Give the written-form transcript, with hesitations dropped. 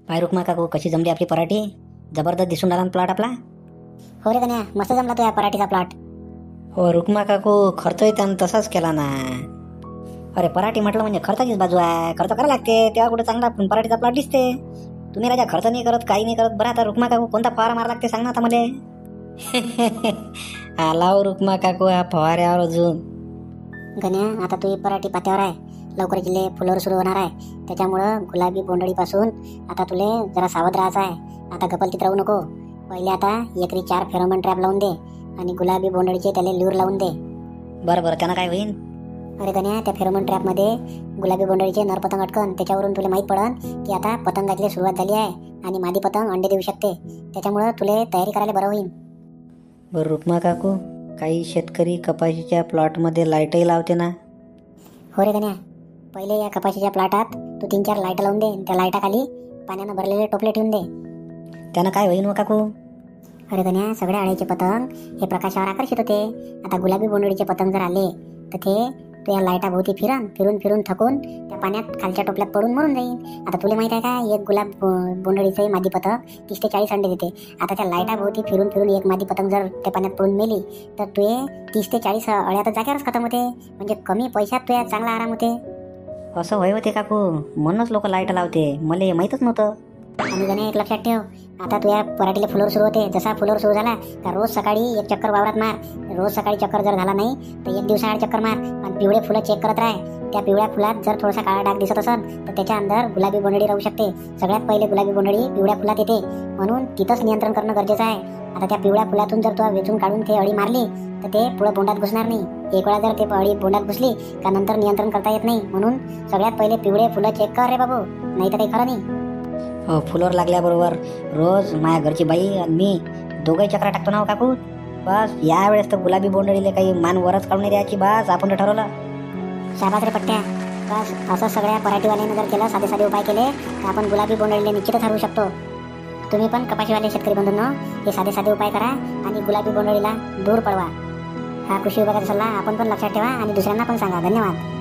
पाय रुक्मा काकू कशी जमली आपली पराठी. जबरदस्त दिसून राहिला प्लॉट आपला. हो रे कन्या, मस्त जमला तो या पराठीचा प्लॉट. हो रुक्मा काकू, खर्चही त्यानं तसाच केला ना. अरे पराठी म्हटलं म्हणजे खर्चाचीच बाजू आहे. खर्च करायला लागते तेव्हा कुठे चांगला पराठीचा प्लॉट दिसते. तुम्ही राजा खर्च नाही करत, काही नाही करत. बरं आता रुक्मा काकू कोणता फवारा मारा लागते सांग ना आता मला. आलाव रुक्मा काकू हा फवाऱ्यावर अजून. गण्या, आता तू ही पराठी पात्यावर आहे. लवकर जिल्हे फुलावर सुरू होणार आहे. त्याच्यामुळं गुलाबी बोंडळीपासून आता तुले जरा सावध राहायचं आहे. आता गपलतीत राहू नको. पहिले आता एकरी 4 फेरोमन ट्रॅप लावून दे आणि गुलाबी बोंडळीचे त्याला ल्यूर लावून दे. बरं बरं, त्यानं काय होईल. अरे गण्या, त्या फेरोमन ट्रॅपमध्ये गुलाबी बोंडळीचे नर पतंग अटकन. त्याच्यावरून तुला माहीत पडन की आता पतंगाची सुरुवात झाली आहे आणि मादी पतंग अंडे देऊ शकते. त्याच्यामुळं तुला तयारी करायला बरं होईल. बरं रुक्मा काकू, काही शेतकरी कपाशीच्या प्लॉटमध्ये लाईटही लावते ना. हो रे गण्या, पहिले या कपाशीच्या प्लॉटात तू 3-4 लाईट लावून दे. त्या लाईटाखाली पाण्यानं भरलेले टोपले ठेवून दे. त्यानं काय होईल मग काकू. अरे गण्या, सगळ्या अळीचे पतंग हे प्रकाशावर आकर्षित होते. आता गुलाबी बोंडळीचे पतंग जर आले तर ते तू या लाईटाभोवती फिरून फिरून थकून त्या पाण्यात खालच्या टोपल्यात पडून मरून जाईल. आता तुला माहित आहे का, एक गुलाब बोंडळीचं मादी पतंग 30 ते 40 अंडे देते. आता त्या लाईटाभोवती फिरून एक मादी पतंग जर त्या पाण्यात पडून मेली तर तू 30 ते 40 अळ्या तर जागेवरच खतम होते. म्हणजे कमी पैशात तू चांगला आराम होते. असं होय होते काकू, म्हणूनच लोक लाईट लावते. मला हे माहीतच नव्हतं. आणि गणे एक लक्षात ठेव, आता तुझ्या पराठीला फुलोर सुरू होते. जसा फुलोर सुरू झाला का रोज सकाळी एक चक्कर वावरात मार. रोज सकाळी चक्कर जर झाला नाही तर एक दिवसाआड चक्कर मार आणि पिवळे फुलं चेक करत राह. त्या पिवळ्या फुलात जर थोडासा काळा डाग दिसत असेल तर त्याच्या अंदर गुलाबी बोंडळी राहू शकते. सगळ्यात पहिले गुलाबी बोंडळी पिवळ्या फुलात येते, म्हणून तिथंच नियंत्रण करणं गरजेचं आहे. आता त्या पिवळ्या फुलातून जर तू वेचून काढून ते अळी मारली तर ते पुढे बोंडात घुसणार नाही. एक वेळा जर ते अळी बोंडात घुसली का नंतर नियंत्रण करता येत नाही. म्हणून सगळ्यात पहिले पिवळे फुलं चेक कर रे बाबू, नाही तर काही खरं नाही. हो, फुलोर लागल्याबरोबर रोज माझ्या घरची बाई आणि मी दोघंही चक्रा टाकतो ना हो काकू. बस यावेळेस तर गुलाबी बोंडळीले काही मान वरच काढून द्यायची. बस आपण तर ठरवलं. शाबास रे पट्ट्या. बस असं सगळ्या पराठीवाल्याने जर केलं, साधे साधे उपाय केले तर आपण गुलाबी बोंडळीला निश्चितच हरवू शकतो. तुम्ही पण कपाशीवाले शेतकरी बंधूंनो हे साधे साधे उपाय करा आणि गुलाबी बोंडळीला दूर पळवा. हा कृषी विभागाचा सल्ला आपण पण लक्षात ठेवा आणि दुसऱ्यांना पण सांगा. धन्यवाद.